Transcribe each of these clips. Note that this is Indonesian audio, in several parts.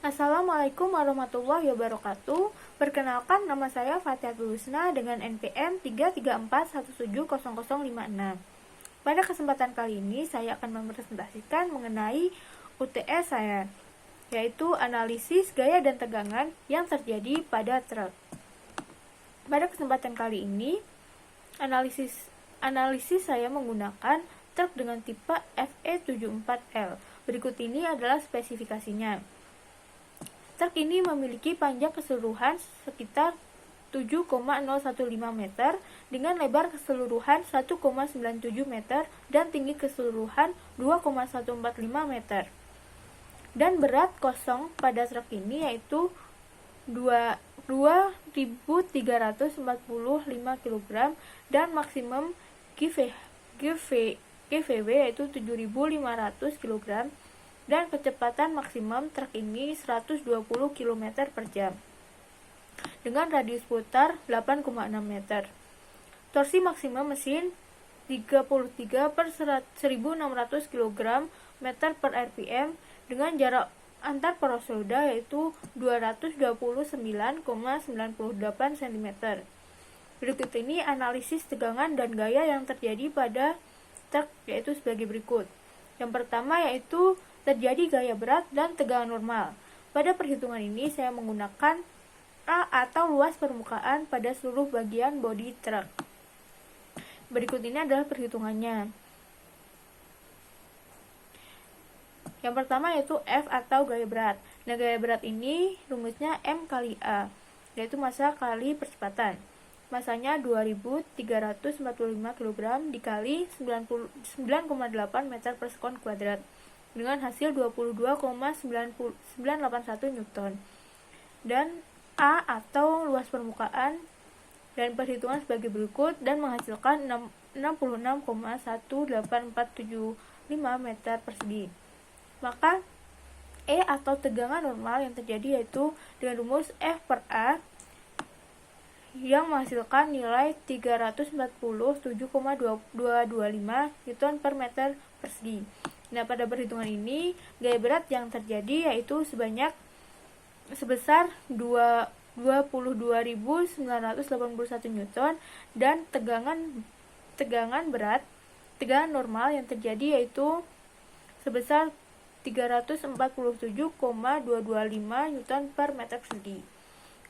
Assalamualaikum warahmatullahi wabarakatuh. Perkenalkan, nama saya Fatihatul Husna dengan NPM 334170056. Pada kesempatan kali ini saya akan mempresentasikan mengenai UTS saya, yaitu analisis gaya dan tegangan yang terjadi pada truk. Pada kesempatan kali ini, analisis saya menggunakan truk dengan tipe FE74L. Berikut ini adalah spesifikasinya. Truk ini memiliki panjang keseluruhan sekitar 7,015 meter dengan lebar keseluruhan 1,97 meter dan tinggi keseluruhan 2,145 meter. Dan berat kosong pada truk ini yaitu 2.345 kg dan maksimum GVW yaitu 7.500 kg dan kecepatan maksimum truk ini 120 km per jam dengan radius putar 8,6 meter. Torsi maksimum mesin 33 per 1600 kg meter per rpm dengan jarak antar poros roda yaitu 229,98 cm. Berikut ini analisis tegangan dan gaya yang terjadi pada truk yaitu sebagai berikut. Yang pertama yaitu terjadi gaya berat dan tegangan normal. Pada perhitungan ini saya menggunakan A atau luas permukaan pada seluruh bagian bodi truk. Berikut ini adalah perhitungannya. Yang pertama yaitu F atau gaya berat. Nah, gaya berat ini rumusnya M kali A, yaitu massa kali percepatan. Massanya 2.345 kg dikali 9,8 meter per sekon kuadrat dengan hasil 22,981 Newton. Dan A atau luas permukaan dan perhitungan sebagai berikut dan menghasilkan 66,18475 meter persegi. Maka E atau tegangan normal yang terjadi yaitu dengan rumus F per A yang menghasilkan nilai 347,225 Newton per meter persegi. Nah, pada perhitungan ini gaya berat yang terjadi yaitu sebesar 22.981 Newton dan tegangan normal yang terjadi yaitu sebesar 347,225 Newton per meter persegi.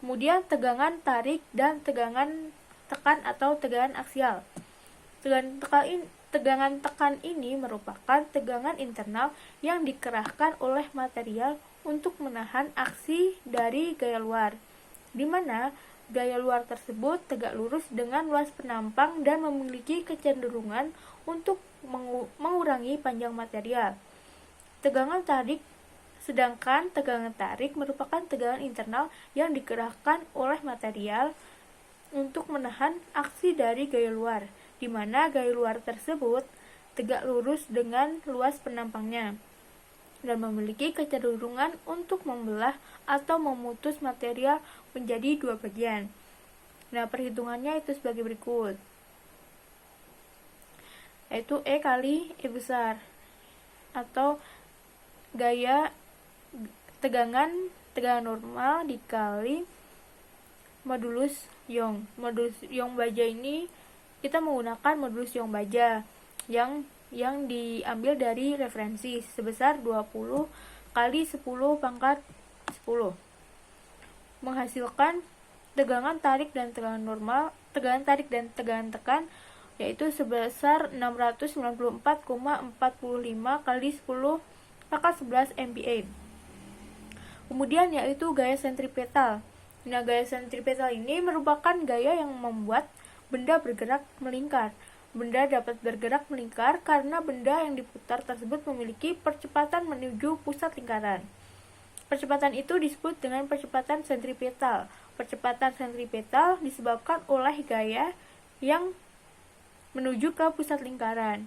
Kemudian tegangan tarik dan tegangan tekan atau tegangan aksial. Tegangan tekan ini merupakan tegangan internal yang dikerahkan oleh material untuk menahan aksi dari gaya luar, di mana gaya luar tersebut tegak lurus dengan luas penampang dan memiliki kecenderungan untuk mengurangi panjang material. Sedangkan tegangan tarik merupakan tegangan internal yang dikerahkan oleh material untuk menahan aksi dari gaya luar, di mana gaya luar tersebut tegak lurus dengan luas penampangnya dan memiliki kecenderungan untuk membelah atau memutus material menjadi dua bagian. Nah, perhitungannya itu sebagai berikut, yaitu E kali E besar atau tegangan normal dikali modulus Young. Modulus Young baja ini kita menggunakan modulus Young baja yang diambil dari referensi sebesar 20 kali 10 pangkat 10 menghasilkan tegangan tarik dan tegangan tarik dan tegangan tekan yaitu sebesar 694,45 kali 10 pangkat 11 MPa. Kemudian yaitu gaya sentripetal. Nah, gaya sentripetal ini merupakan gaya yang membuat benda bergerak melingkar. Benda dapat bergerak melingkar karena benda yang diputar tersebut memiliki percepatan menuju pusat lingkaran. Percepatan itu disebut dengan percepatan sentripetal. Percepatan sentripetal disebabkan oleh gaya yang menuju ke pusat lingkaran.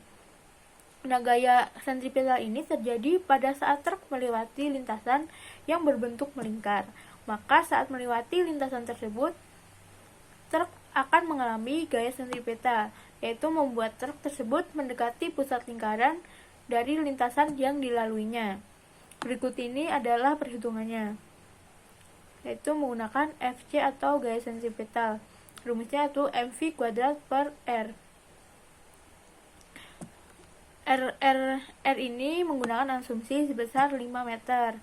Nah, gaya sentripetal ini terjadi pada saat truk melewati lintasan yang berbentuk melingkar. Maka saat melewati lintasan tersebut, truk akan mengalami gaya sentripetal, yaitu membuat truk tersebut mendekati pusat lingkaran dari lintasan yang dilaluinya. Berikut ini adalah perhitungannya, yaitu menggunakan Fc atau gaya sentripetal. Rumusnya itu mv kuadrat per r. R ini menggunakan asumsi sebesar 5 meter.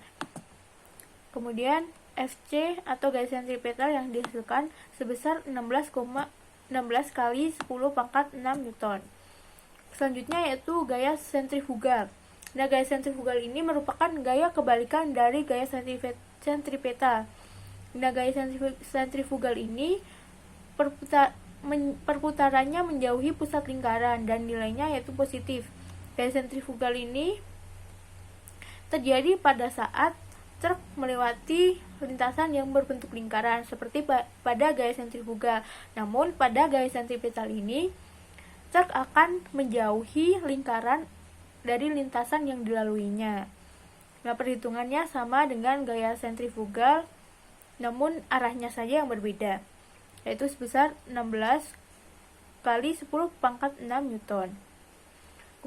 Kemudian Fc atau gaya sentripetal yang dihasilkan sebesar 16 kali 10 pangkat 6 Newton. Selanjutnya yaitu gaya sentrifugal. Nah, gaya sentrifugal ini merupakan gaya kebalikan dari gaya sentripetal. Nah, gaya sentrifugal ini perputarannya menjauhi pusat lingkaran dan nilainya yaitu positif. Gaya sentrifugal ini terjadi pada saat truk melewati lintasan yang berbentuk lingkaran seperti pada gaya sentrifugal. Namun pada gaya sentripetal ini truk akan menjauhi lingkaran dari lintasan yang dilaluinya. Nah, perhitungannya sama dengan gaya sentrifugal, namun arahnya saja yang berbeda, yaitu sebesar 16 kali 10 pangkat 6 Newton.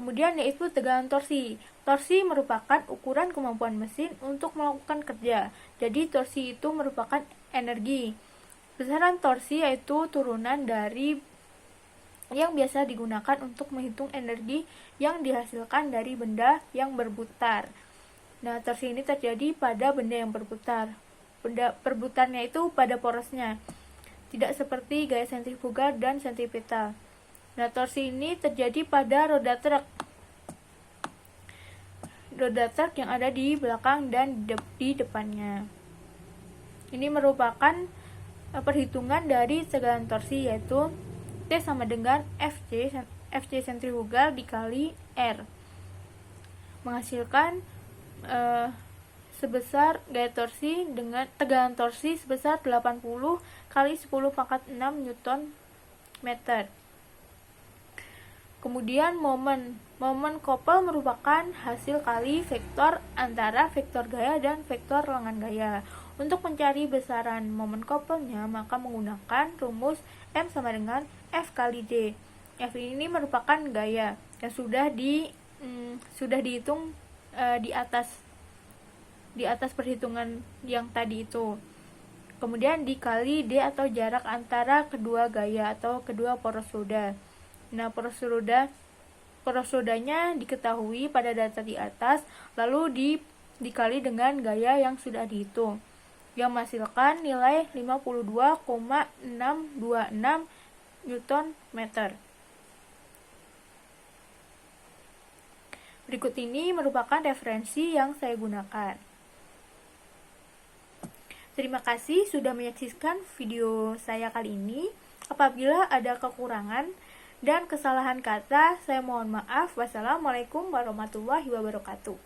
Kemudian yaitu tegangan torsi. Torsi merupakan ukuran kemampuan mesin untuk melakukan kerja. Jadi torsi itu merupakan energi. Besaran torsi yaitu turunan dari yang biasa digunakan untuk menghitung energi yang dihasilkan dari benda yang berputar. Nah, torsi ini terjadi pada benda yang berputar. Benda berputarnya itu pada porosnya, tidak seperti gaya sentrifugal dan sentripetal. Nah, torsi ini terjadi pada roda truk yang ada di belakang dan di depannya. Ini merupakan perhitungan dari tegangan torsi, yaitu T sama dengan Fc sentrifugal dikali R, menghasilkan sebesar gaya torsi dengan tegangan torsi sebesar 80 kali 10 pangkat 6 Newton meter. Kemudian momen couple merupakan hasil kali vektor antara vektor gaya dan vektor lengan gaya. Untuk mencari besaran momen couple-nya, maka menggunakan rumus M sama dengan F kali D. F ini merupakan gaya yang sudah dihitung di atas perhitungan yang tadi itu. Kemudian dikali D atau jarak antara kedua gaya atau kedua poros roda. Nah, poros rodanya diketahui pada data di atas, lalu dikali dengan gaya yang sudah dihitung, yang menghasilkan nilai 52,626 Newton meter. Berikut ini merupakan referensi yang saya gunakan. Terima kasih sudah menyaksikan video saya kali ini. Apabila ada kekurangan dan kesalahan kata, saya mohon maaf. Wassalamualaikum warahmatullahi wabarakatuh.